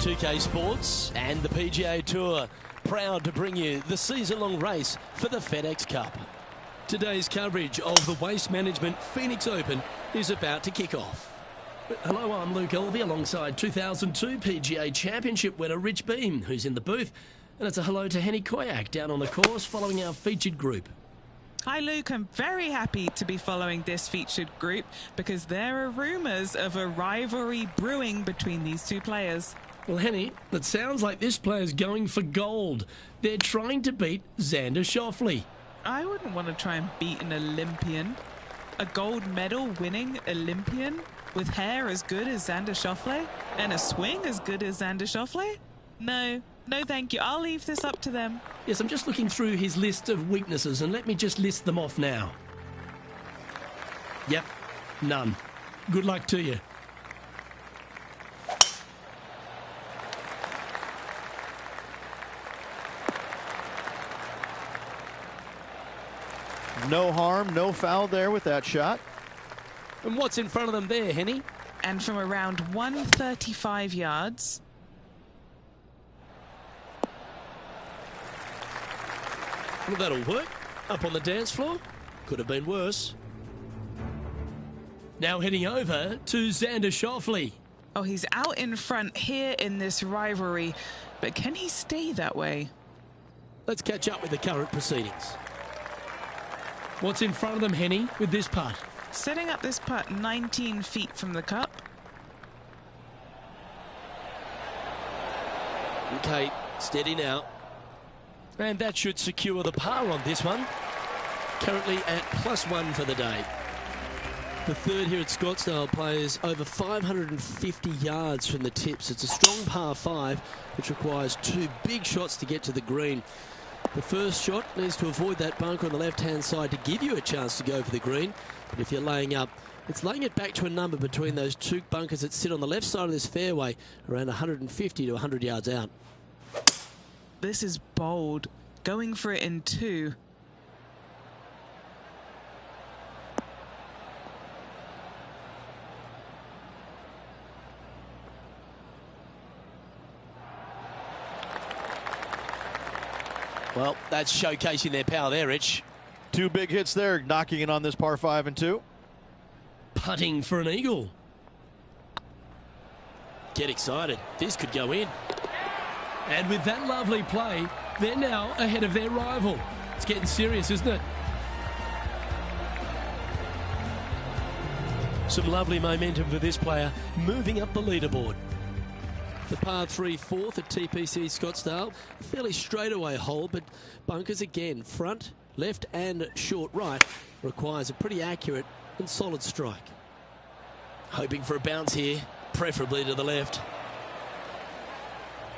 2K Sports and the PGA Tour, proud to bring you the season-long race for the FedEx Cup. Today's coverage of the Waste Management Phoenix Open is about to kick off. Hello, I'm Luke Elvey alongside 2002 PGA Championship winner Rich Beem, who's in the booth. And it's a hello to Henny Koyak down on the course following our featured group. Hi Luke, I'm very happy to be following this featured group because there are rumours of a rivalry brewing between these two players. Well, Henny, it sounds like this player's going for gold. They're trying to beat Xander Schauffele. I wouldn't want to try and beat an Olympian. A gold medal winning Olympian with hair as good as Xander Schauffele and a swing as good as Xander Schauffele? No thank you. I'll leave this up to them. Yes, I'm just looking through his list of weaknesses and let me just list them off now. Yep, none. Good luck to you. No harm, no foul there with that shot. And what's in front of them there, Henny? And from around 135 yards. Well, that'll work. Up on the dance floor. Could have been worse. Now heading over to Xander Schauffele. Oh, he's out in front here in this rivalry, but can he stay that way? Let's catch up with the current proceedings. What's in front of them, Henny, with this putt? Setting up this putt 19 feet from the cup. Okay, steady now. And that should secure the par on this one. Currently at +1 for the day. The third here at Scottsdale plays over 550 yards from the tips. It's a strong par 5, which requires 2 big shots to get to the green. The first shot needs to avoid that bunker on the left-hand side to give you a chance to go for the green. But if you're laying up, it's laying it back to a number between those 2 bunkers that sit on the left side of this fairway, around 150 to 100 yards out. This is bold, going for it in 2. Well, that's showcasing their power there, Rich. 2 big hits there, knocking it on this par 5 and 2. Putting for an eagle. Get excited. This could go in. And with that lovely play, they're now ahead of their rival. It's getting serious, isn't it? Some lovely momentum for this player, moving up the leaderboard. The par 3 fourth at TPC Scottsdale, a fairly straightaway hole, but bunkers again, front, left and short right, requires a pretty accurate and solid strike. Hoping for a bounce here, preferably to the left.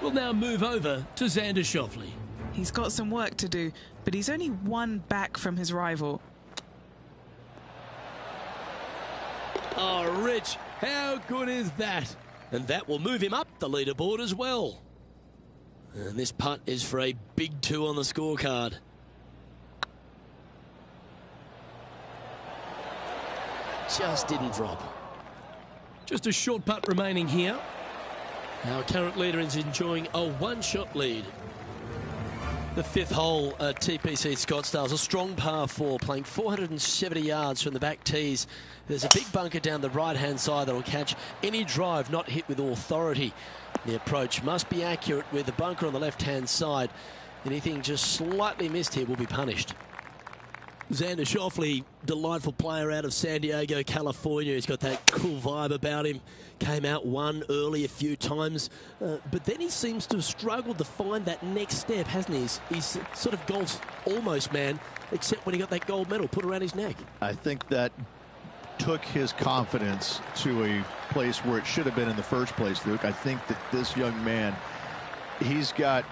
We'll now move over to Xander Schauffele. He's got some work to do, but he's only 1 back from his rival. Oh, Rich, how good is that? And that will move him up the leaderboard as well. And this putt is for a big 2 on the scorecard. Just didn't drop. Just a short putt remaining here. Our current leader is enjoying a 1-shot lead. The 5th hole at TPC Scottsdale is a strong par 4, playing 470 yards from the back tees. There's a big bunker down the right-hand side that will catch any drive not hit with authority. The approach must be accurate with the bunker on the left-hand side. Anything just slightly missed here will be punished. Xander Schauffele, delightful player out of San Diego, California. He's got that cool vibe about him. Came out one early a few times, but then he seems to have struggled to find that next step, hasn't he? He's sort of golf's almost man, except when he got that gold medal put around his neck. I think that took his confidence to a place where it should have been in the first place, Luke. I think that this young man, he's got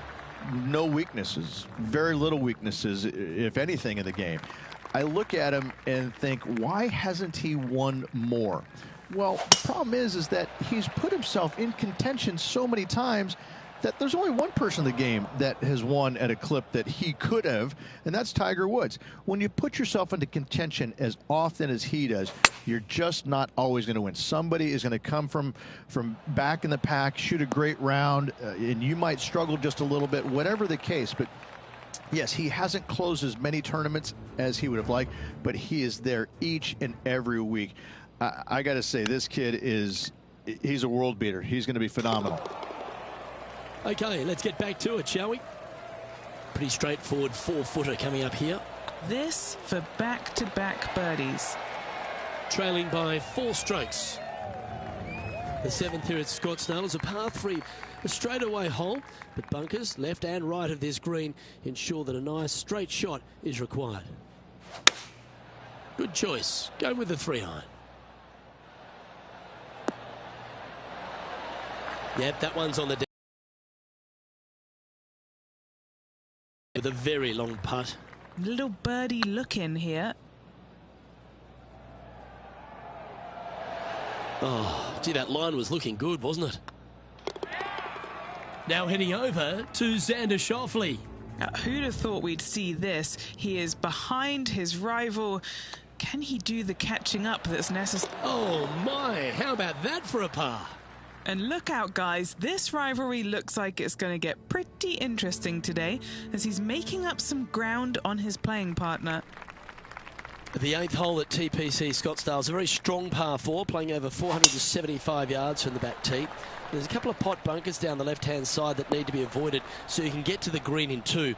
no weaknesses, very little weaknesses, if anything, in the game. I look at him and think, why hasn't he won more? Well, the problem is that he's put himself in contention so many times that there's only one person in the game that has won at a clip that he could have, and that's Tiger Woods. When you put yourself into contention as often as he does, you're just not always going to win. Somebody is going to come from back in the pack, shoot a great round, and you might struggle just a little bit, whatever the case. But yes, he hasn't closed as many tournaments as he would have liked, but he is there each and every week. I got to say, this kid he's a world beater. He's going to be phenomenal. Okay, let's get back to it, shall we? Pretty straightforward four-footer coming up here. This for back-to-back birdies. Trailing by 4 strokes. The 7th here at Scottsdale is a par 3, a straightaway hole, but bunkers left and right of this green ensure that a nice straight shot is required. Good choice. Go with the 3-iron. Yep, that one's on the deck. With a very long putt. Little birdie look in here. Oh, gee, that line was looking good, wasn't it? Now heading over to Xander Schauffele. Now, who'd have thought we'd see this? He is behind his rival. Can he do the catching up that's necessary? Oh my, how about that for a par? And look out, guys, this rivalry looks like it's going to get pretty interesting today as he's making up some ground on his playing partner. The 8th hole at TPC Scottsdale is a very strong par 4, playing over 475 yards from the back tee. There's a couple of pot bunkers down the left-hand side that need to be avoided so you can get to the green in 2.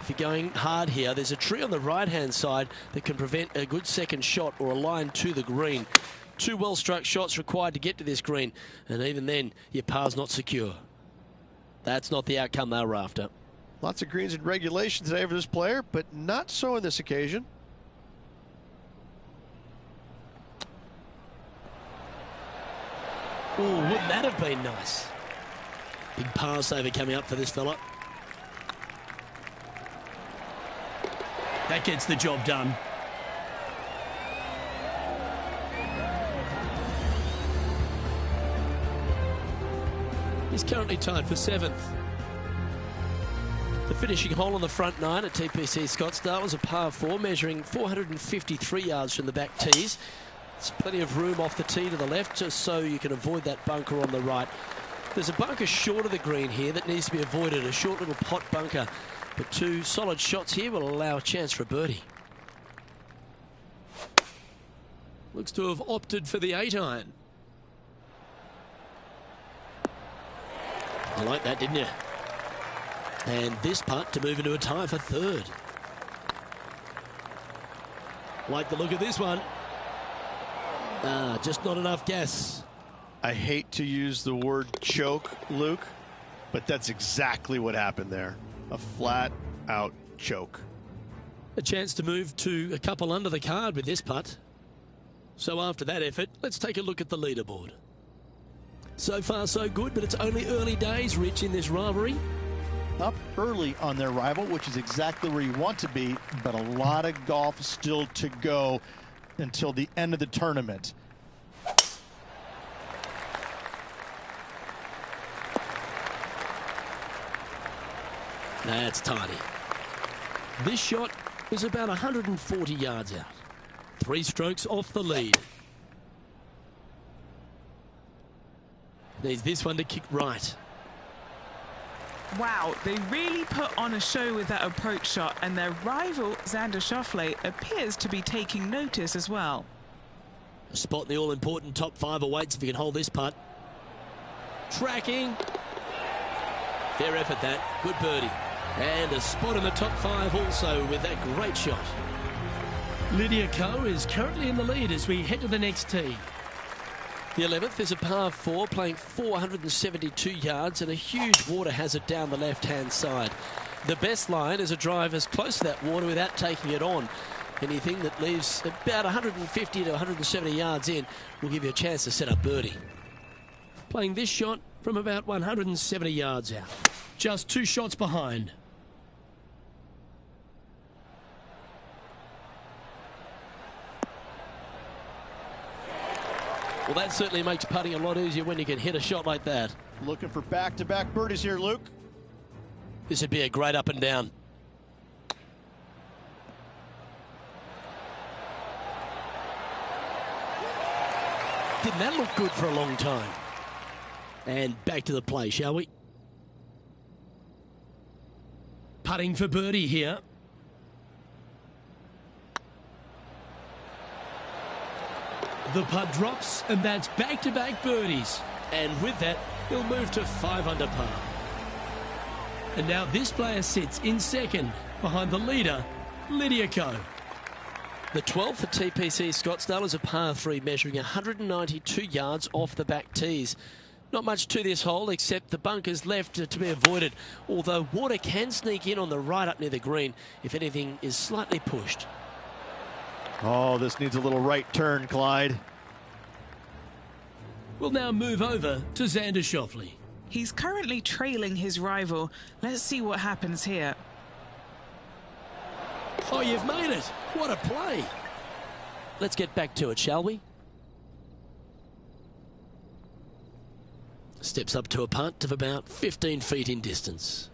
If you're going hard here, there's a tree on the right-hand side that can prevent a good second shot or a line to the green. 2 well-struck shots required to get to this green, and even then, your par's not secure. That's not the outcome they were after. Lots of greens in regulation today for this player, but not so on this occasion. Oh, wouldn't that have been nice? Big par saver coming up for this fella. That gets the job done. He's currently tied for 7th. The finishing hole on the front 9 at TPC Scottsdale was a par 4, measuring 453 yards from the back tees. There's plenty of room off the tee to the left, just so you can avoid that bunker on the right. There's a bunker short of the green here that needs to be avoided, a short little pot bunker. But 2 solid shots here will allow a chance for a birdie. Looks to have opted for the 8-iron. You like that, didn't you? And this putt to move into a tie for 3rd. Like the look of this one. Just not enough gas. I hate to use the word choke, Luke, but that's exactly what happened there. A flat-out choke. A chance to move to a couple under the card with this putt. So after that effort, let's take a look at the leaderboard. So far, so good, but it's only early days, Rich, in this rivalry. Up early on their rival, which is exactly where you want to be, but a lot of golf still to go until the end of the tournament. That's tiny. This shot is about 140 yards out. 3 strokes off the lead. Needs this one to kick right. Wow, they really put on a show with that approach shot, and their rival, Xander Schauffele, appears to be taking notice as well. A spot in the all-important top 5 awaits if you can hold this putt. Tracking. Fair effort that. Good birdie. And a spot in the top 5 also with that great shot. Lydia Ko is currently in the lead as we head to the next tee. The 11th is a par 4, playing 472 yards and a huge water hazard down the left-hand side. The best line is a drive as close to that water without taking it on. Anything that leaves about 150 to 170 yards in will give you a chance to set up birdie. Playing this shot from about 170 yards out. Just 2 shots behind. Well, that certainly makes putting a lot easier when you can hit a shot like that. Looking for back-to-back birdies here, Luke. This would be a great up and down. Didn't that look good for a long time? And back to the play, shall we? Putting for birdie here. The putt drops, and that's back-to-back birdies. And with that, he'll move to 5 under par. And now this player sits in second behind the leader, Lydia Ko. The 12th at TPC Scottsdale is a par 3 measuring 192 yards off the back tees. Not much to this hole except the bunkers left to be avoided, although water can sneak in on the right up near the green if anything is slightly pushed. Oh, this needs a little right turn, Clyde. We'll now move over to Xander Schauffele. He's currently trailing his rival. Let's see what happens here. Oh, you've made it. What a play. Let's get back to it, shall we? Steps up to a putt of about 15 feet in distance.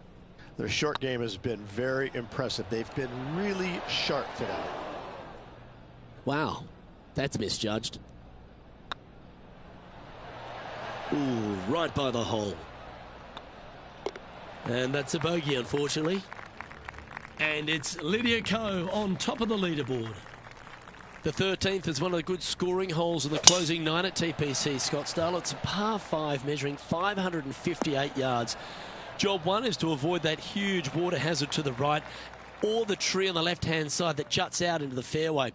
Their short game has been very impressive. They've been really sharp today. Wow, that's misjudged. Ooh, right by the hole. And that's a bogey, unfortunately. And it's Lydia Ko on top of the leaderboard. The 13th is one of the good scoring holes in the closing 9 at TPC Scottsdale. It's a par 5 measuring 558 yards. Job 1 is to avoid that huge water hazard to the right or the tree on the left-hand side that juts out into the fairway.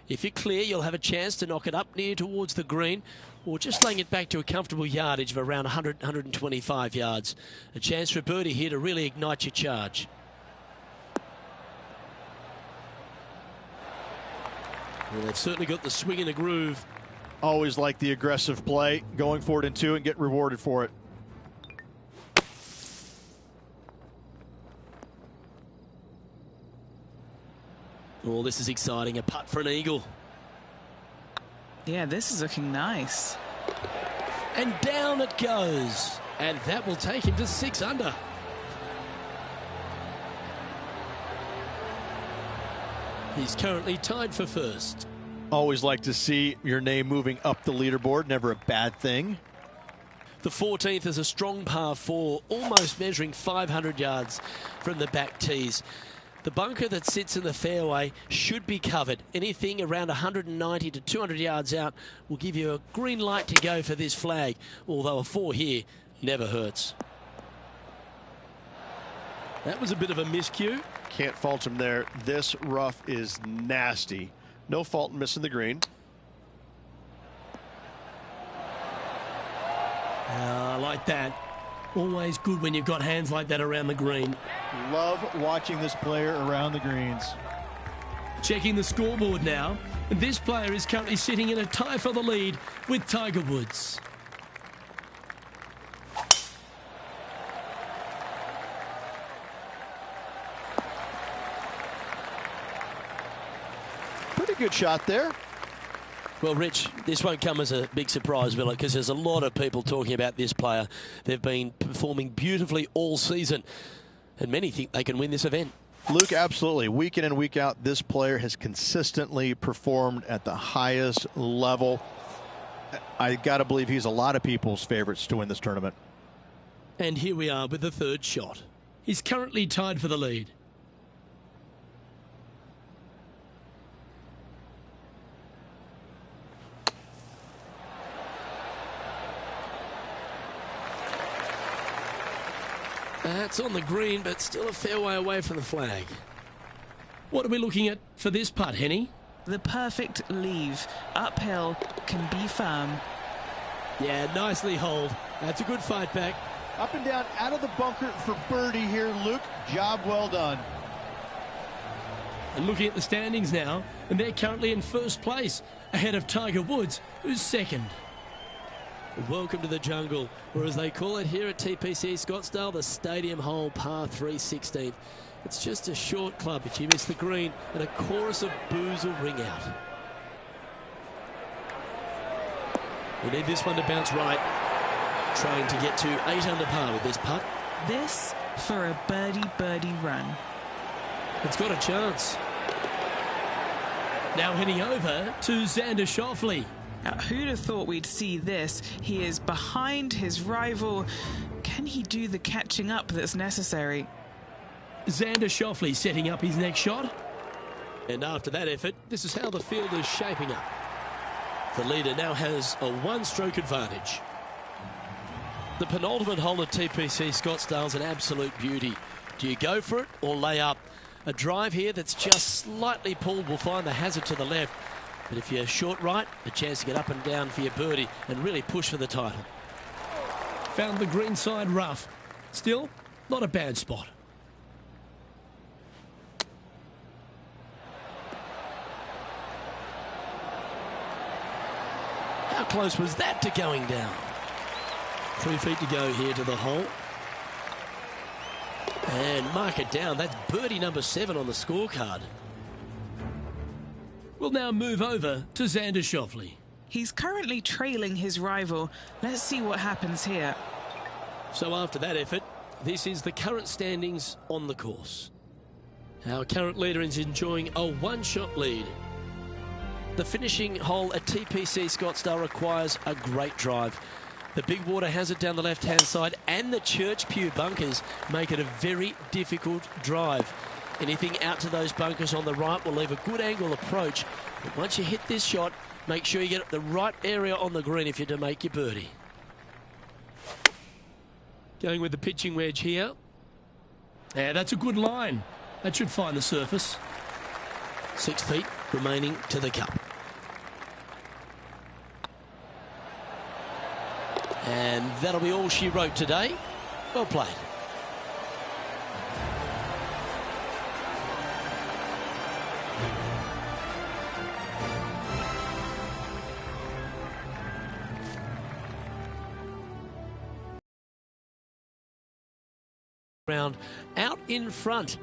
If you're clear, you'll have a chance to knock it up near towards the green or just laying it back to a comfortable yardage of around 100, 125 yards. A chance for a birdie here to really ignite your charge. Well, they've certainly got the swing and the groove. Always like the aggressive play, going for it in 2 and get rewarded for it. Oh, this is exciting. A putt for an eagle. Yeah, this is looking nice. And down it goes. And that will take him to 6 under. He's currently tied for first. Always like to see your name moving up the leaderboard. Never a bad thing. The 14th is a strong par 4, almost measuring 500 yards from the back tees. The bunker that sits in the fairway should be covered. Anything around 190 to 200 yards out will give you a green light to go for this flag, although a 4 here never hurts. That was a bit of a miscue. Can't fault him there. This rough is nasty. No fault in missing the green. I like that. Always good when you've got hands like that around the green. Love watching this player around the greens. Checking the scoreboard now. This player is currently sitting in a tie for the lead with Tiger Woods. Pretty good shot there. Well, Rich, this won't come as a big surprise, will it? Because there's a lot of people talking about this player. They've been performing beautifully all season, and many think they can win this event. Luke, absolutely. Week in and week out, this player has consistently performed at the highest level. I got to believe he's a lot of people's favorites to win this tournament. And here we are with the 3rd shot. He's currently tied for the lead. That's on the green, but still a fair way away from the flag. What are we looking at for this putt, Henny? The perfect leave. Uphill, can be firm. Yeah, nicely holed. That's a good fight back. Up and down out of the bunker for birdie here, Luke. Job well done. And looking at the standings now, and they're currently in first place, ahead of Tiger Woods, who's second. Welcome to the jungle, or as they call it here at TPC Scottsdale, the Stadium Hole par 3 16th. It's just a short club, but you miss the green, and a chorus of boos will ring out. We need this one to bounce right. Trying to get to 8 under par with this putt. This for a birdie run. It's got a chance. Now heading over to Xander Schauffele. Now, who'd have thought we'd see this? He is behind his rival. Can he do the catching up that's necessary? Xander Schauffele setting up his next shot. And after that effort, this is how the field is shaping up. The leader now has a one-stroke advantage. The penultimate hole at TPC Scottsdale's an absolute beauty. Do you go for it or lay up? A drive here that's just slightly pulled will find the hazard to the left. But if you're short right, a chance to get up and down for your birdie and really push for the title. Found the green side rough. Still, not a bad spot. How close was that to going down? 3 feet to go here to the hole. And mark it down. That's birdie number 7 on the scorecard. We'll now move over to Xander Schauffele. He's currently trailing his rival. Let's see what happens here. So after that effort, this is the current standings on the course. Our current leader is enjoying a one-shot lead. The finishing hole at TPC Scottsdale requires a great drive. The big water hazard down the left-hand side and the Church Pew bunkers make it a very difficult drive. Anything out to those bunkers on the right will leave a good angle approach. But once you hit this shot, make sure you get the right area on the green if you're to make your birdie. Going with the pitching wedge here. Yeah, that's a good line. That should find the surface. 6 feet remaining to the cup. And that'll be all she wrote today. Well played. Round out in front,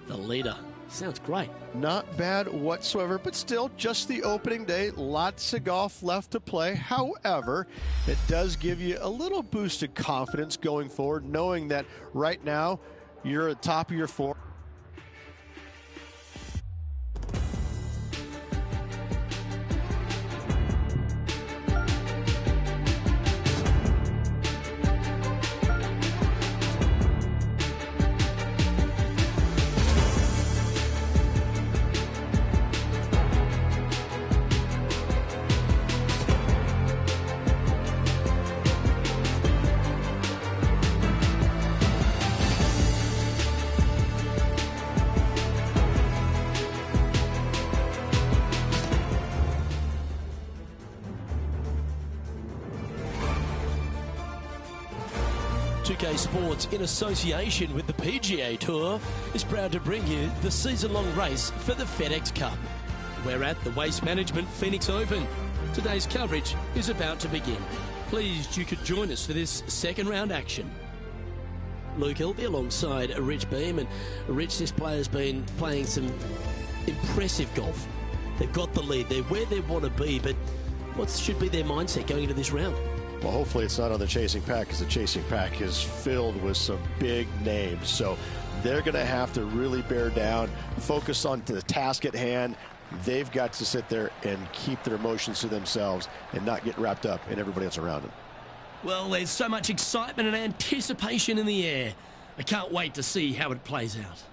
the leader. Sounds great. Not bad whatsoever, but still just the opening day. Lots of golf left to play. However, it does give you a little boost of confidence going forward, knowing that right now you're at the top of your form. Sports, in association with the PGA Tour, is proud to bring you the season-long race for the FedEx Cup. We're at the Waste Management Phoenix Open. Today's coverage is about to begin. Pleased you could join us for this second round action. Luke Hilby alongside Rich Beem, and Rich, this player's been playing some impressive golf. They've got the lead, they're where they want to be, but what should be their mindset going into this round? Well, hopefully it's not on the chasing pack, because the chasing pack is filled with some big names. So they're going to have to really bear down, focus on the task at hand. They've got to sit there and keep their emotions to themselves and not get wrapped up in everybody else around them. Well, there's so much excitement and anticipation in the air. I can't wait to see how it plays out.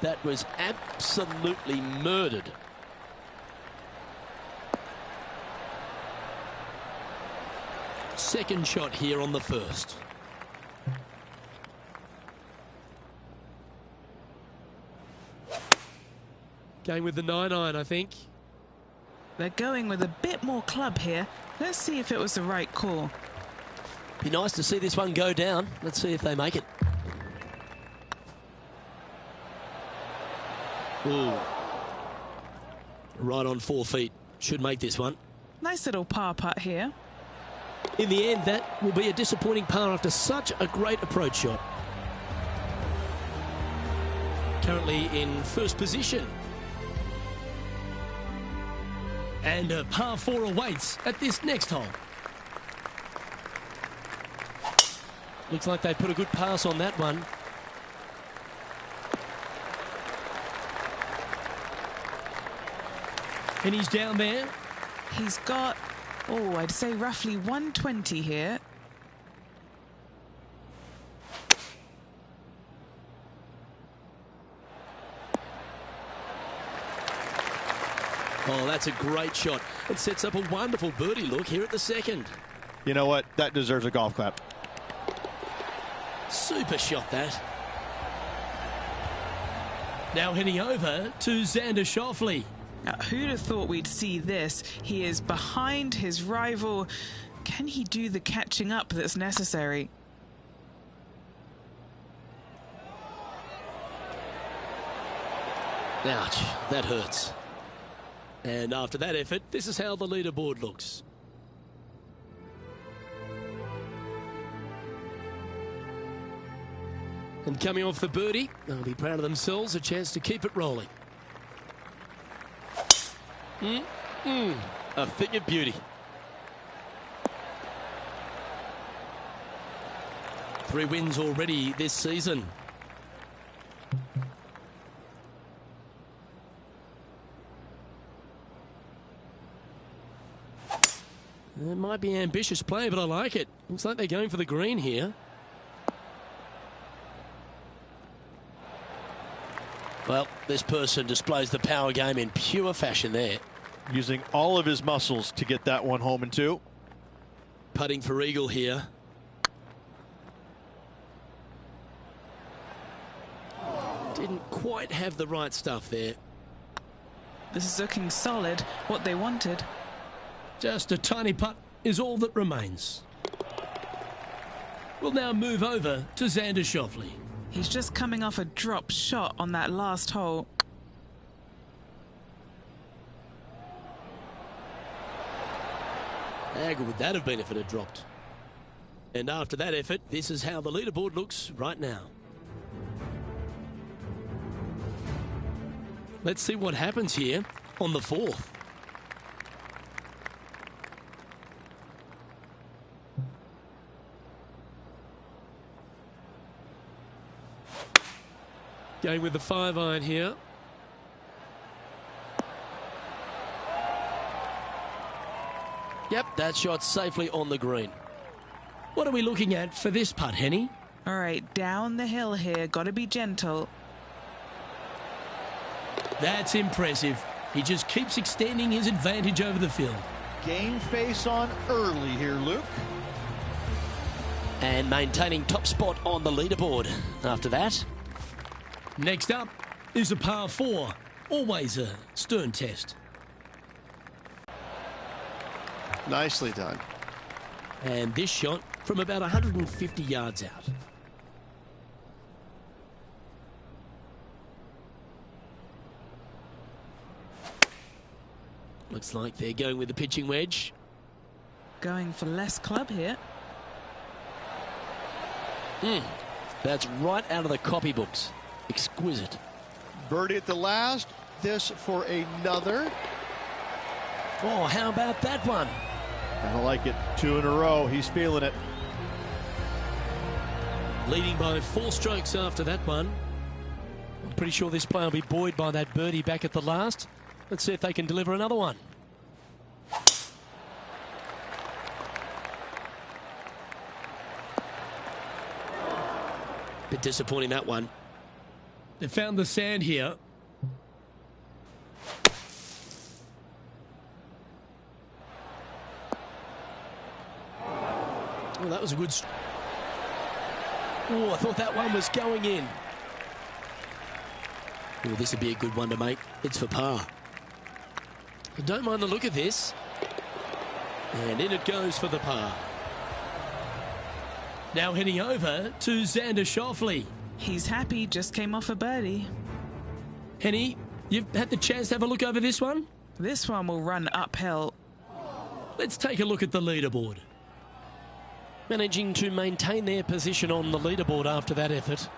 That was absolutely murdered. second shot here on the first. Going with the 9-iron, I think. They're going with a bit more club here. Let's see if it was the right call. Be nice to see this one go down. Let's see if they make it. Ooh. Right on 4 feet. Should make this one. Nice little par putt here. In the end, that will be a disappointing par after such a great approach shot. Currently in first position. And a par 4 awaits at this next hole. Looks like they put a good pass on that one. And he's down there. He's got, oh, I'd say roughly 120 here. Oh, that's a great shot. It sets up a wonderful birdie look here at the second. You know what? That deserves a golf clap. Super shot, that. Now heading over to Xander Schauffele. Now, who'd have thought we'd see this? He is behind his rival. Can he do the catching up that's necessary? Ouch, that hurts. And after that effort, this is how the leaderboard looks. And coming off the birdie, they'll be proud of themselves, a chance to keep it rolling. A thing of beauty. Three wins already this season. It might be an ambitious play, but I like it. Looks like they're going for the green here. Well, this person displays the power game in pure fashion there. Using all of his muscles to get that one home in two. Putting for eagle here. Didn't quite have the right stuff there. This is looking solid, what they wanted. Just a tiny putt is all that remains. We'll now move over to Xander Schauffele. He's just coming off a drop shot on that last hole. How good would that have been if it had dropped? And after that effort, this is how the leaderboard looks right now. Let's see what happens here on the fourth. Going with the 5-iron here. Yep, that shot's safely on the green. What are we looking at for this putt, Henny? All right, down the hill here, got to be gentle. That's impressive. He just keeps extending his advantage over the field. Game face on early here, Luke. And maintaining top spot on the leaderboard after that. Next up is a par 4. Always a stern test. Nicely done. And this shot from about 150 yards out. Looks like they're going with the pitching wedge. Going for less club here. That's right out of the copybooks. Exquisite. Birdie at the last. This for another. Oh, how about that one? I like it. 2 in a row. He's feeling it. Leading by 4 strokes after that one. I'm pretty sure this player will be buoyed by that birdie back at the last. Let's see if they can deliver another one. Bit disappointing, that one. They found the sand here. Oh, that was a good... Oh, I thought that one was going in. Oh, this would be a good one to make. It's for par. I don't mind the look of this. And in it goes for the par. Now heading over to Xander Schauffele. He's happy, just came off a birdie. Henny, you've had the chance to have a look over this one? This one will run uphill. Let's take a look at the leaderboard. Managing to maintain their position on the leaderboard after that effort.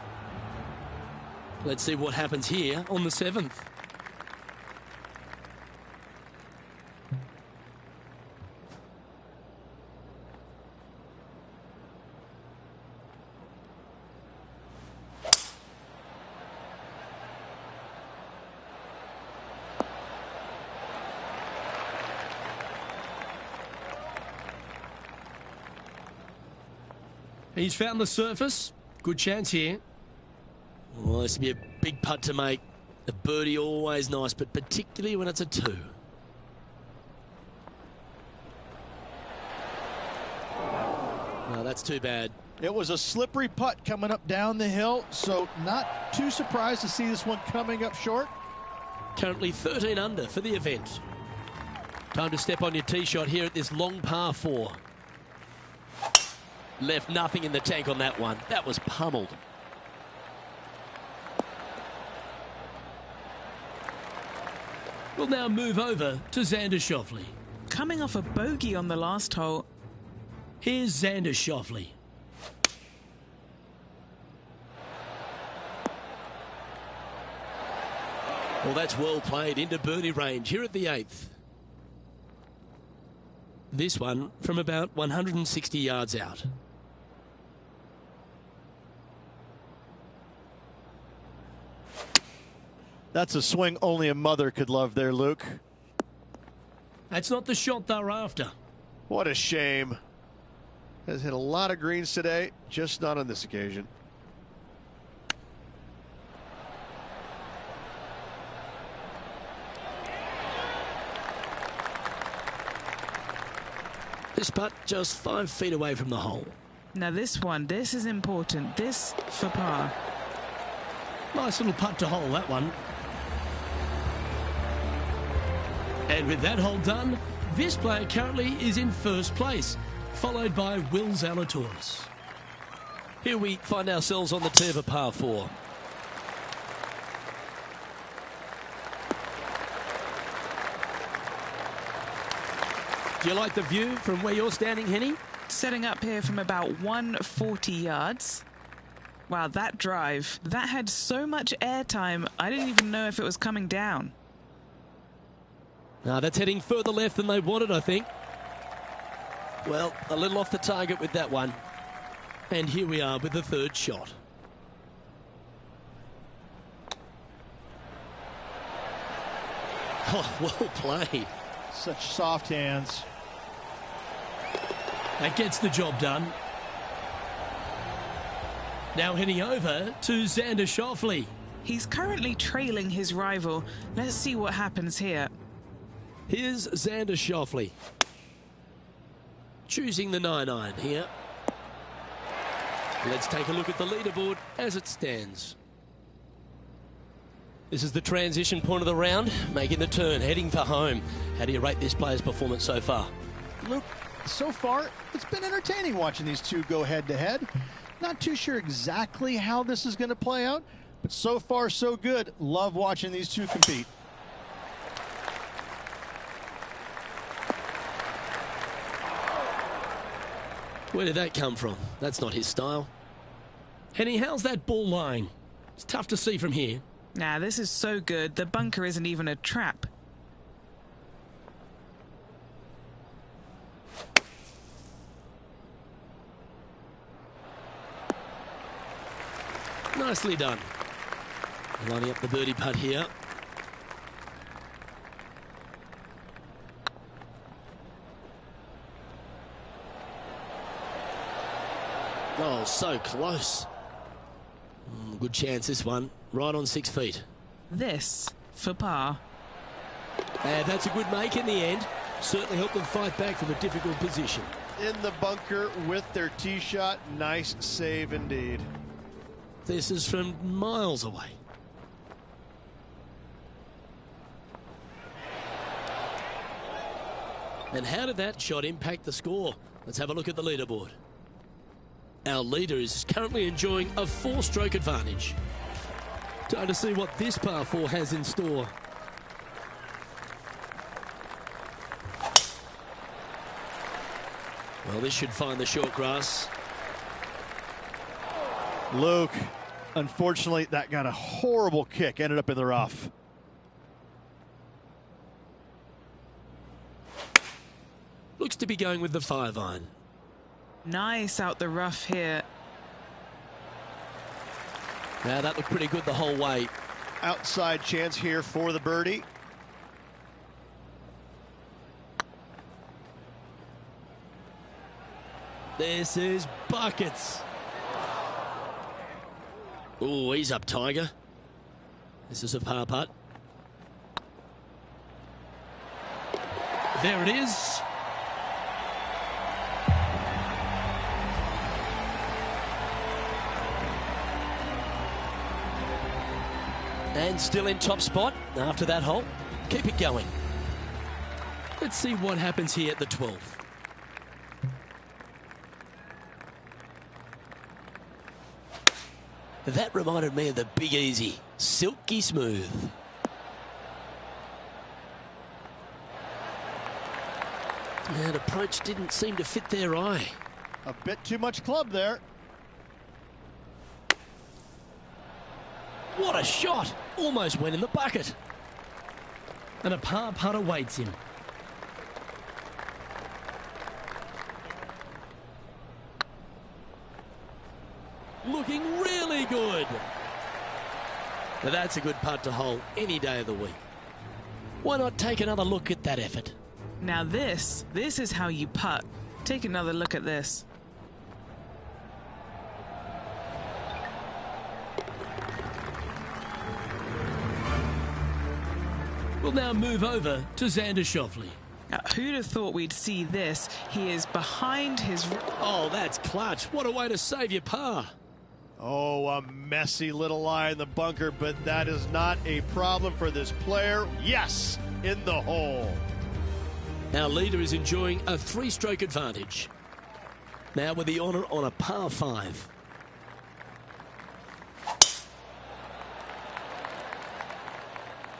Let's see what happens here on the 7th. He's found the surface. Good chance here. Well, this will be a big putt to make. A birdie always nice, but particularly when it's a 2. No, that's too bad. It was a slippery putt coming up down the hill, so not too surprised to see this one coming up short. Currently 13 under for the event. Time to step on your tee shot here at this long par 4. Left nothing in the tank on that one. That was pummeled. We'll now move over to Xander Schauffele. Coming off a bogey on the last hole. Here's Xander Schauffele. Well, that's well played into birdie range here at the 8th. This one from about 160 yards out. That's a swing only a mother could love there, Luke. That's not the shot they're after. What a shame. Has hit a lot of greens today, just not on this occasion. This putt just 5 feet away from the hole. Now this one, this is important. This for par. Nice little putt to hole, that one. And with that hole done, this player currently is in first place, followed by Will Zalatoris. Here we find ourselves on the tee of a par 4. Do you like the view from where you're standing, Henny? Setting up here from about 140 yards. Wow, that drive, that had so much airtime, I didn't even know if it was coming down. That's heading further left than they wanted, I think. Well, a little off the target with that one. And here we are with the 3rd shot. Oh, well played. Such soft hands. That gets the job done. Now heading over to Xander Schauffele. He's currently trailing his rival. Let's see what happens here. Here's Xander Schauffele. Choosing the 9-iron here. Let's take a look at the leaderboard as it stands. This is the transition point of the round, making the turn, heading for home. How do you rate this player's performance so far? Luke, so far, it's been entertaining watching these two go head-to-head. Not too sure exactly how this is going to play out, but so far, so good. Love watching these two compete. Where did that come from? That's not his style. Henny, how's that ball lying? It's tough to see from here. Nah, this is so good. The bunker isn't even a trap. Nicely done. Lining up the birdie putt here. Oh, so close. Good chance this one. Right on 6 feet. This for par. And that's a good make in the end. Certainly helped them fight back from a difficult position. in the bunker with their tee shot. Nice save indeed. This is from miles away. And how did that shot impact the score? Let's have a look at the leaderboard. Our leader is currently enjoying a 4-stroke advantage. Time to see what this par 4 has in store. Well, this should find the short grass. Luke, unfortunately, that got a horrible kick. Ended up in the rough. Looks to be going with the 5-iron. Nice out the rough here. Now that looked pretty good the whole way. Outside chance here for the birdie. This is buckets. Oh, he's up, Tiger. This is a par putt. There it is. And still in top spot after that hole. Keep it going. Let's see what happens here at the 12th. That reminded me of the Big Easy. Silky smooth. That approach didn't seem to fit their eye. A bit too much club there. What a shot! Almost went in the bucket. And a par putt awaits him. Looking really good. Now that's a good putt to hole any day of the week. Why not take another look at that effort? Now this is how you putt. Take another look at this. We'll now move over to Xander Schauffele. Now, who'd have thought we'd see this? He is behind his... Oh, that's clutch. What a way to save your par. Oh, a messy little lie in the bunker, but that is not a problem for this player. Yes, in the hole. Our leader is enjoying a 3-stroke advantage. Now with the honour on a par 5.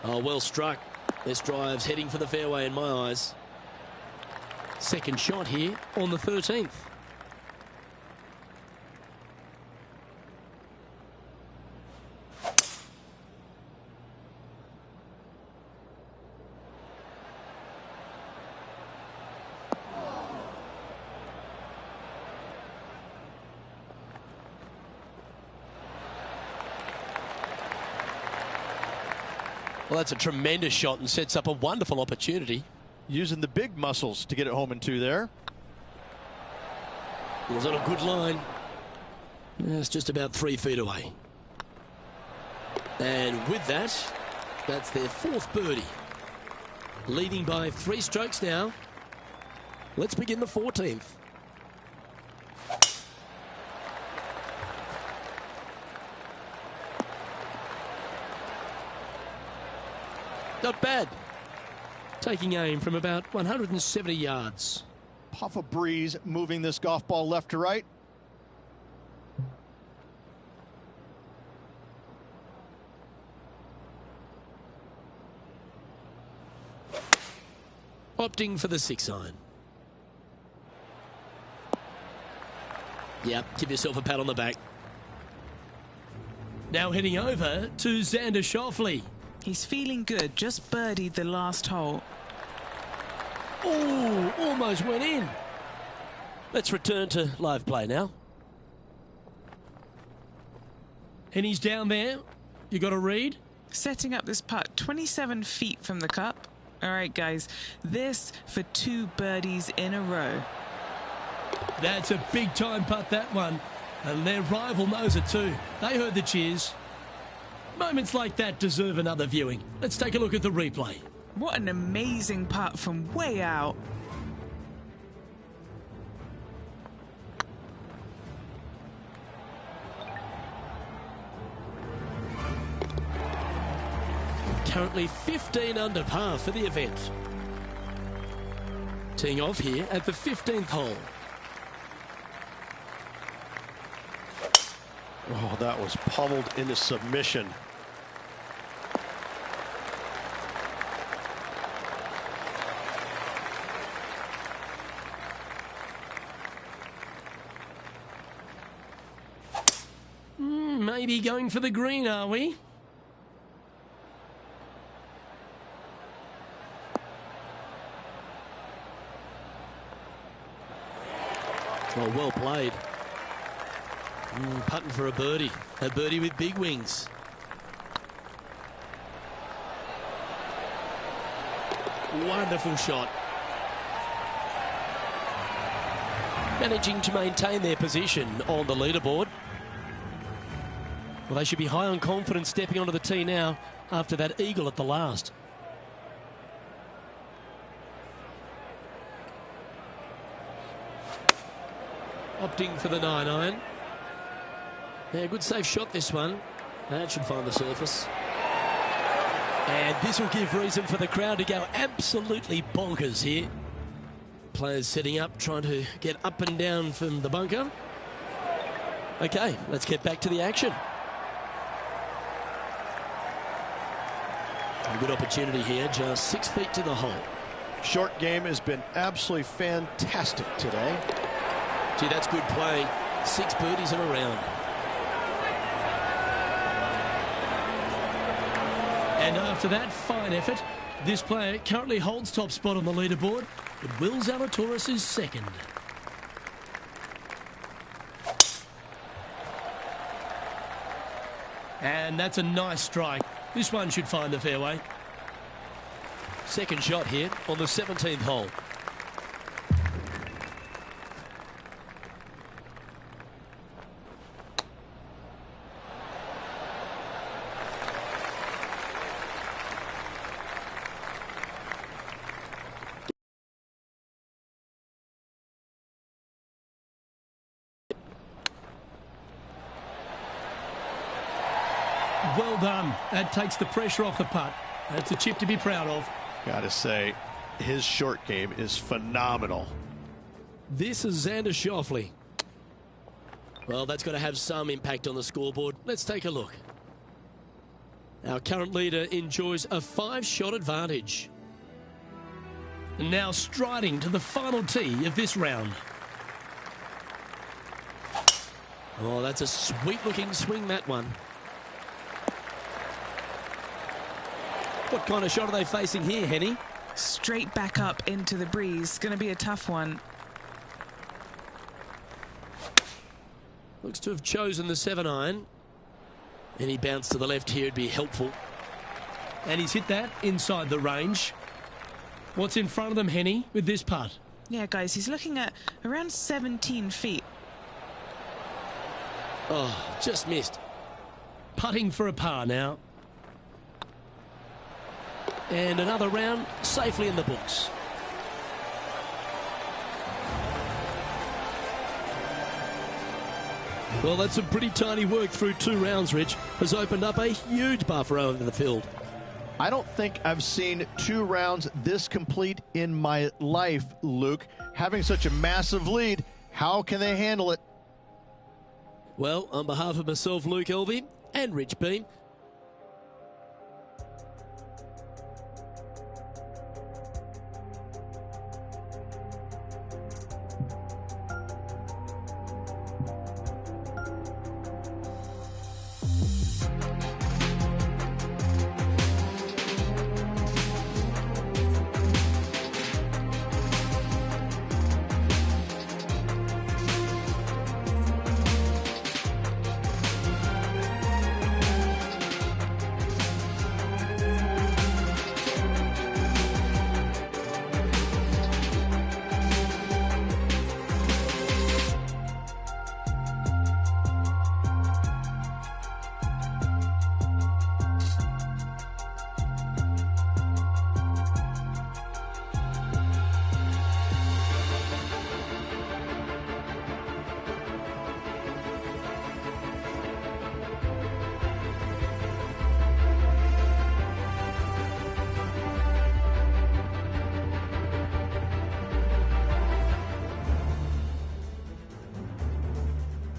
Oh, well struck. This drive's heading for the fairway in my eyes. Second shot here on the 13th. Well, that's a tremendous shot and sets up a wonderful opportunity. Using the big muscles to get it home in 2 there. It was on a good line. It's just about 3 feet away. And with that, that's their 4th birdie. Leading by 3 strokes now. Let's begin the 14th. Not bad. Taking aim from about 170 yards. Puff of breeze moving this golf ball left to right. Opting for the 6-iron. Yep, give yourself a pat on the back. Now heading over to Xander Schauffele. He's feeling good, just birdied the last hole. Oh, almost went in. Let's return to live play now. And he's down there. You got a read? Setting up this putt 27 feet from the cup. All right, guys, this for 2 birdies in a row. That's a big time putt, that one. And their rival knows it too. They heard the cheers. Moments like that deserve another viewing. Let's take a look at the replay. What an amazing putt from way out. currently 15 under par for the event. Teeing off here at the 15th hole. Oh, that was pummeled into submission. Maybe going for the green, are we? Oh, well played. Putting for a birdie. A birdie with big wings. Wonderful shot. Managing to maintain their position on the leaderboard. Well, they should be high on confidence stepping onto the tee now after that eagle at the last. Opting for the 9-iron. Yeah, good safe shot this one. That should find the surface. And this will give reason for the crowd to go absolutely bonkers here. Players setting up, trying to get up and down from the bunker. Okay, let's get back to the action. A good opportunity here, just 6 feet to the hole. Short game has been absolutely fantastic today. Gee, that's good play. 6 birdies in a round. And after that fine effort, this player currently holds top spot on the leaderboard, but Will Zalatoris is second. And that's a nice strike. This one should find the fairway. Second shot here on the 17th hole. Well done. That takes the pressure off the putt. That's a chip to be proud of. Gotta say, his short game is phenomenal. This is Xander Schauffele. Well, that's got to have some impact on the scoreboard. Let's take a look. Our current leader enjoys a 5-shot advantage. And now striding to the final tee of this round. Oh, that's a sweet-looking swing, that one. What kind of shot are they facing here, Henny? Straight back up into the breeze. Going to be a tough one. Looks to have chosen the 7-iron. Any bounce to the left here would be helpful. And he's hit that inside the range. What's in front of them, Henny, with this putt? Yeah, guys, he's looking at around 17 feet. Oh, just missed. Putting for a par now. And another round safely in the books. Well, that's some pretty tiny work through 2 rounds, Rich. Has opened up a huge buffer over the field. I don't think I've seen 2 rounds this complete in my life, Luke. Having such a massive lead, how can they handle it? Well, on behalf of myself, Luke Elvey, and Rich Beam,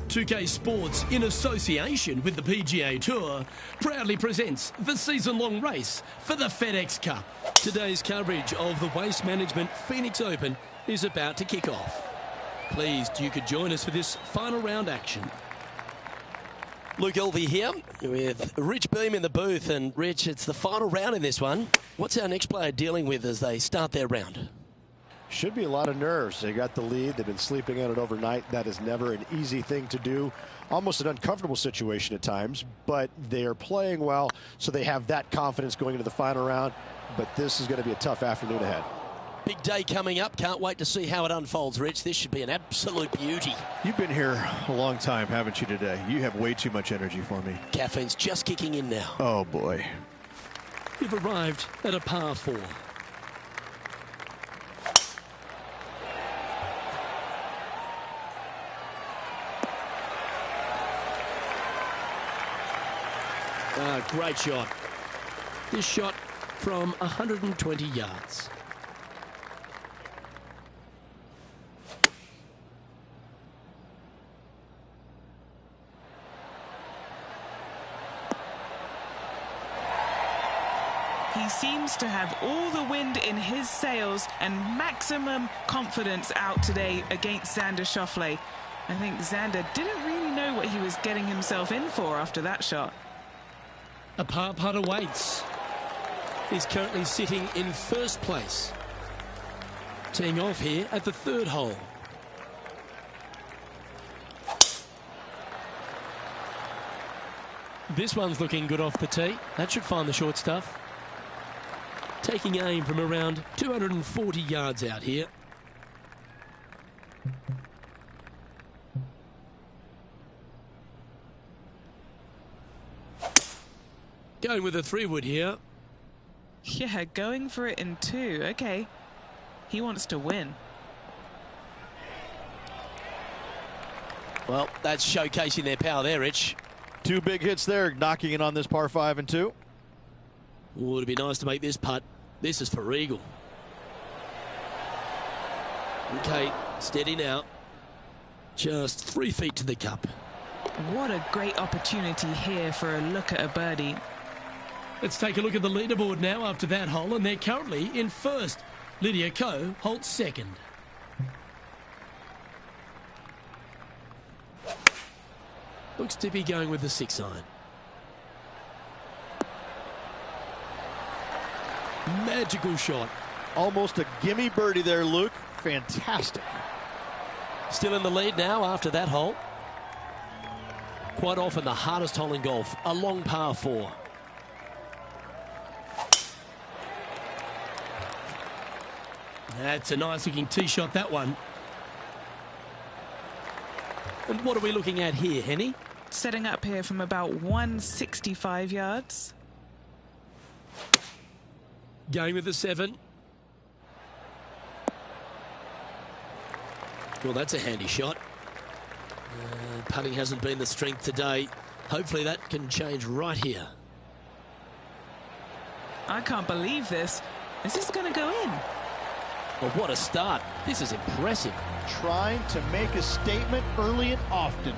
2K Sports, in association with the PGA Tour, proudly presents the season-long race for the FedEx Cup. Today's coverage of the Waste Management Phoenix Open is about to kick off. Pleased you could join us for this final round action. Luke Elvey here with Rich Beem in the booth. And Rich, it's the final round in this one. What's our next player dealing with as they start their round? Should be a lot of nerves. They got the lead. They've been sleeping on it overnight. That is never an easy thing to do. Almost an uncomfortable situation at times, but they are playing well, so they have that confidence going into the final round. But this is going to be a tough afternoon ahead. Big day coming up. Can't wait to see how it unfolds, Rich. This should be an absolute beauty. You've been here a long time, haven't you, today? You have way too much energy for me. Caffeine's just kicking in now. Oh, boy. You've arrived at a par 4. Great shot. This shot from 120 yards. He seems to have all the wind in his sails and maximum confidence out today against Xander Schauffele. I think Xander didn't really know what he was getting himself in for after that shot. A par putt awaits. He's currently sitting in first place. Teeing off here at the 3rd hole. This one's looking good off the tee. That should find the short stuff. Taking aim from around 240 yards out here. Going with a 3-wood here. Yeah, going for it in 2. Okay. He wants to win. Well, that's showcasing their power there, Rich. 2 big hits there, knocking it on this par 5 and 2. Oh, it'd be nice to make this putt. This is for eagle. Okay, steady now. Just 3 feet to the cup. What a great opportunity here for a look at a birdie. Let's take a look at the leaderboard now after that hole, and they're currently in first. Lydia Ko holds second. Looks to be going with the 6-iron. Magical shot. Almost a gimme birdie there, Luke. Fantastic. Still in the lead now after that hole. Quite often the hardest hole in golf, a long par 4. That's a nice looking tee shot, that one. And what are we looking at here, Henny? Setting up here from about 165 yards. Going with the 7. Well, that's a handy shot. Putting hasn't been the strength today. Hopefully that can change right here. I can't believe this. Is this going to go in? Well, what a start. This is impressive. Trying to make a statement early and often.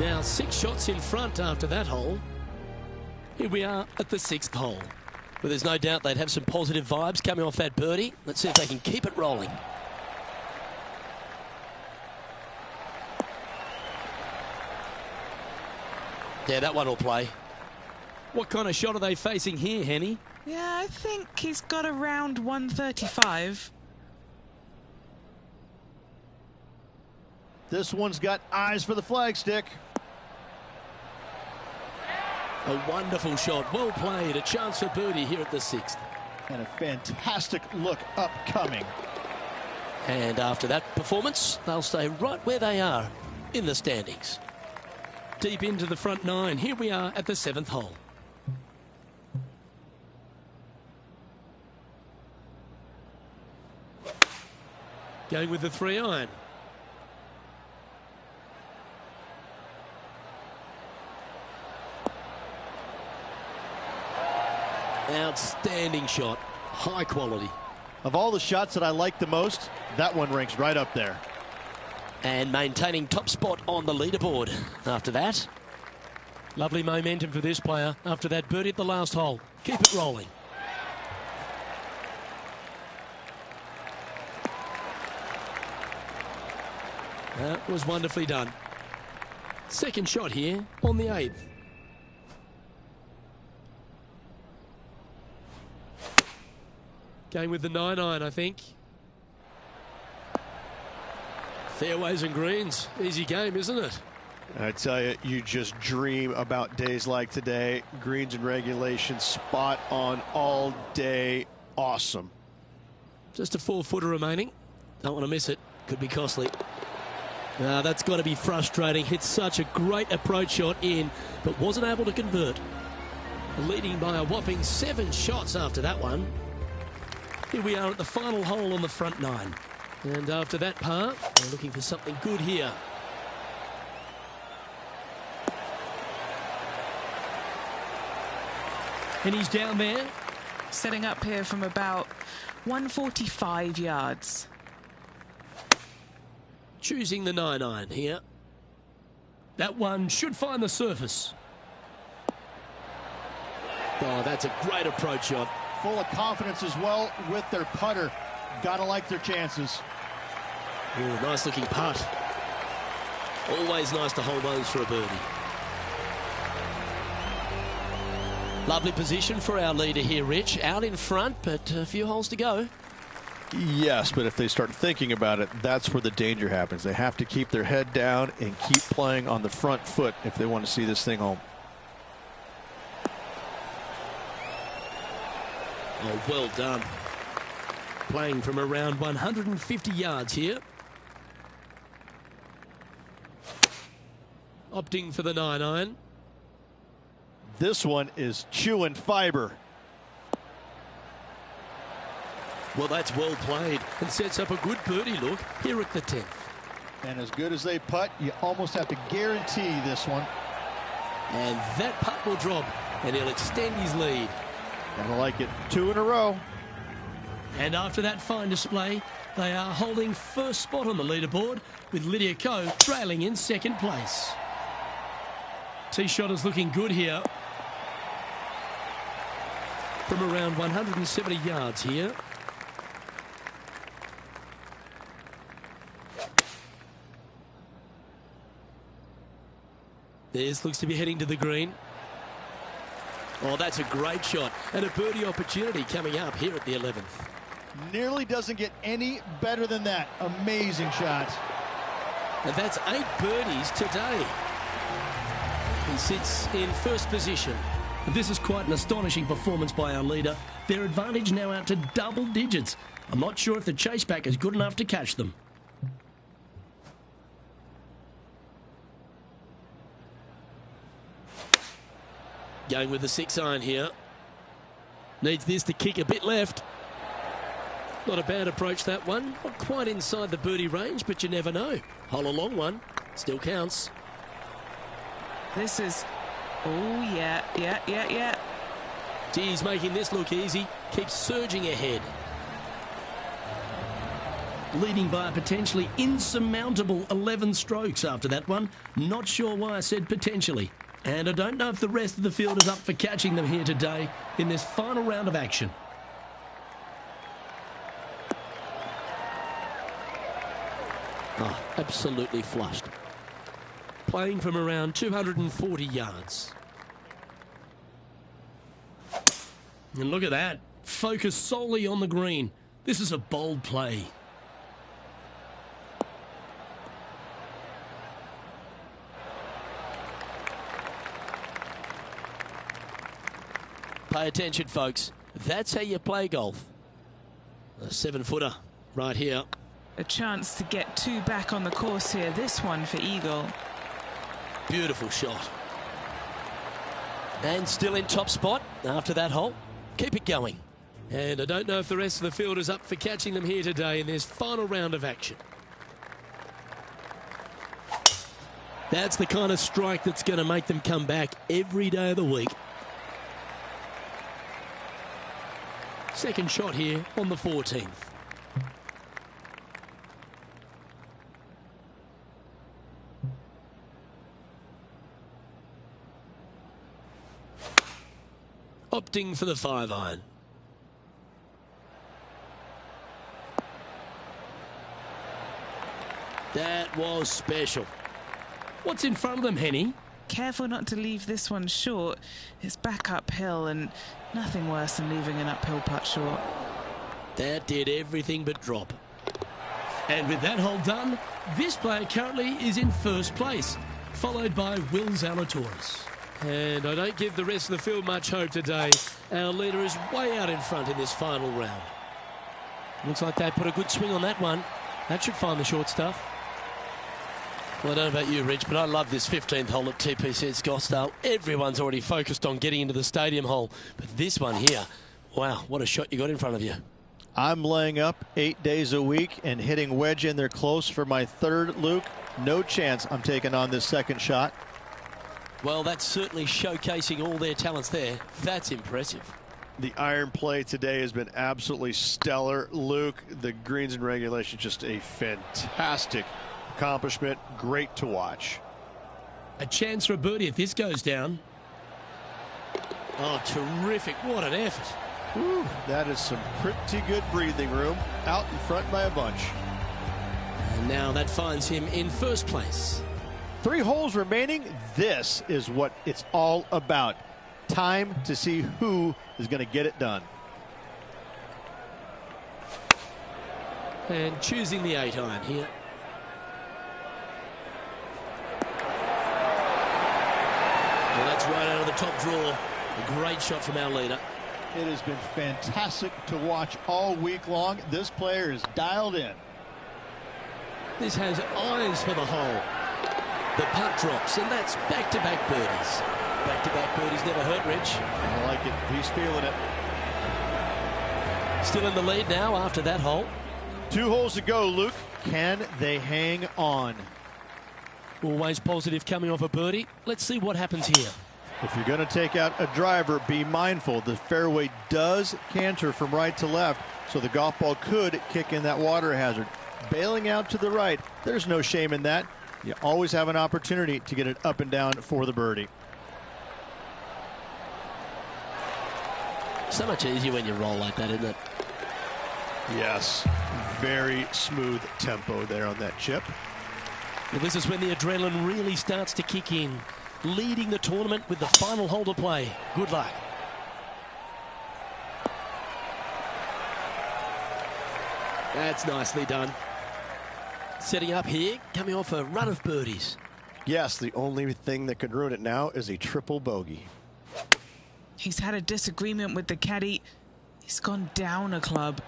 Now 6 shots in front after that hole. Here we are at the 6th hole. But there's no doubt they'd have some positive vibes coming off that birdie. Let's see if they can keep it rolling. Yeah, that one will play. What kind of shot are they facing here, Henny? Yeah, I think he's got around 135. This one's got eyes for the flagstick. A wonderful shot. Well played. A chance for birdie here at the 6th. And a fantastic look upcoming. And after that performance, they'll stay right where they are in the standings. Deep into the front 9. Here we are at the 7th hole. Going with the 3-iron. Outstanding shot. High quality. Of all the shots that I like the most, that one ranks right up there. And maintaining top spot on the leaderboard after that. Lovely momentum for this player after that birdie at the last hole. Keep it rolling. That was wonderfully done. Second shot here on the 8th. Going with the 9-iron, I think. Fairways and greens. Easy game, isn't it? I tell you, you just dream about days like today. Greens and regulation, spot on all day. Awesome. Just a 4-footer remaining. Don't want to miss it. Could be costly. That's got to be frustrating. Hit such a great approach shot in, but wasn't able to convert. Leading by a whopping 7 shots after that one. Here we are at the final hole on the front 9. And after that par, we're looking for something good here. And he's down there. Setting up here from about 145 yards. Choosing the 9-iron here. That one should find the surface. Oh, that's a great approach shot. Full of confidence as well with their putter. Gotta like their chances. Ooh, nice looking putt. Always nice to hold those for a birdie. Lovely position for our leader here, Rich. Out in front, but a few holes to go. Yes, but if they start thinking about it, that's where the danger happens. They have to keep their head down and keep playing on the front foot if they want to see this thing home. Oh, well done. Playing from around 150 yards here. Opting for the 9-iron. This one is chewing fiber. Well, that's well played and sets up a good birdie look here at the 10th. And as good as they putt, you almost have to guarantee this one. And that putt will drop, and he'll extend his lead. Gotta like it. 2 in a row. And after that fine display, they are holding first spot on the leaderboard, with Lydia Ko trailing in second place. Tee shot is looking good here. From around 170 yards here. This looks to be heading to the green. Oh, that's a great shot. And a birdie opportunity coming up here at the 11th. Nearly doesn't get any better than that. Amazing shot. And that's 8 birdies today. He sits in first position. This is quite an astonishing performance by our leader. Their advantage now out to double digits. I'm not sure if the chase pack is good enough to catch them. Going with the 6-iron here. Needs this to kick a bit left. Not a bad approach, that one. Not quite inside the birdie range, but you never know. Hole a long one. Still counts. This is... Oh, yeah. Geez, making this look easy. Keeps surging ahead. Leading by a potentially insurmountable 11 strokes after that one. Not sure why I said potentially. And I don't know if the rest of the field is up for catching them here today in this final round of action. Oh, absolutely flushed. Playing from around 240 yards. And look at that. Focus solely on the green. This is a bold play. Pay attention, folks. That's how you play golf. A 7-footer right here. A chance to get 2 back on the course here. This one for Eagle. Beautiful shot. And still in top spot after that hole. Keep it going. And I don't know if the rest of the field is up for catching them here today in this final round of action. That's the kind of strike that's going to make them come back every day of the week. Second shot here on the 14th. opting for the 5-iron. That was special. What's in front of them, Henny? Careful not to leave this one short. It's back uphill, and nothing worse than leaving an uphill putt short. That did everything but drop. And with that hole done, this player currently is in first place, followed by Will Zalatoris. And I don't give the rest of the field much hope today. Our leader is way out in front in this final round. Looks like they put a good swing on that one. That should find the short stuff. Well, I don't know about you, Rich, but I love this 15th hole at TPC at Scottsdale. Everyone's already focused on getting into the stadium hole. But this one here, wow, what a shot you got in front of you. I'm laying up 8 days a week and hitting wedge in there close for my third, Luke. No chance I'm taking on this second shot. Well, that's certainly showcasing all their talents there. That's impressive. The iron play today has been absolutely stellar. Luke, the greens and regulation, just a fantastic accomplishment. Great to watch. A chance for a birdie if this goes down. Oh, terrific. What an effort. Whew, that is some pretty good breathing room. Out in front by a bunch. And now that finds him in first place. 3 holes remaining. This is what it's all about. Time to see who is going to get it done. And choosing the 8-iron here. Well, that's right out of the top draw. A great shot from our leader. It has been fantastic to watch all week long. This player is dialed in. This has eyes for the hole. The putt drops, and that's back-to-back birdies. Back-to-back birdies never hurt, Rich. I like it. He's feeling it. Still in the lead now after that hole. 2 holes to go, Luke. Can they hang on? Always positive coming off a birdie. Let's see what happens here. If you're going to take out a driver, be mindful. The fairway does canter from right to left, so the golf ball could kick in that water hazard. Bailing out to the right, there's no shame in that. You always have an opportunity to get it up and down for the birdie. So much easier when you roll like that, isn't it? Yes, very smooth tempo there on that chip. Well, this is when the adrenaline really starts to kick in. Leading the tournament with the final hole to play. Good luck. That's nicely done. Setting up here, coming off a run of birdies. Yes, the only thing that could ruin it now is a triple bogey. He's had a disagreement with the caddy. He's gone down a club.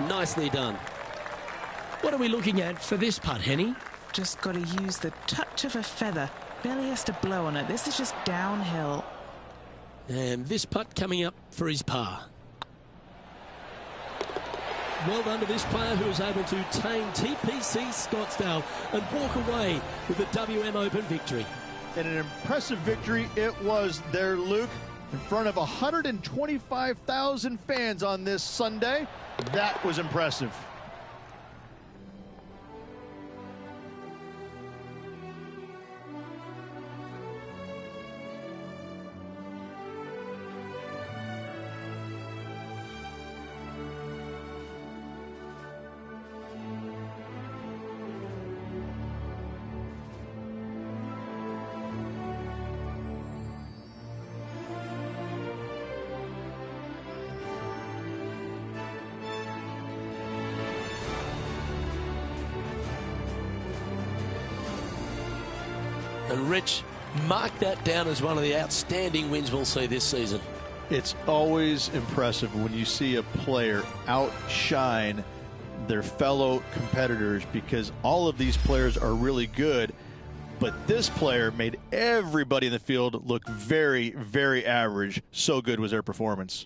Nicely done. What are we looking at for this putt, Henny? Just got to use the touch of a feather. Barely has to blow on it. This is just downhill. And this putt coming up for his par. Well done to this player who was able to tame TPC Scottsdale and walk away with the WM Open victory. And an impressive victory it was there, Luke, in front of 125,000 fans on this Sunday. That was impressive. And Rich, mark that down as one of the outstanding wins we'll see this season. It's always impressive when you see a player outshine their fellow competitors, because all of these players are really good, but this player made everybody in the field look very, very average. So good was their performance.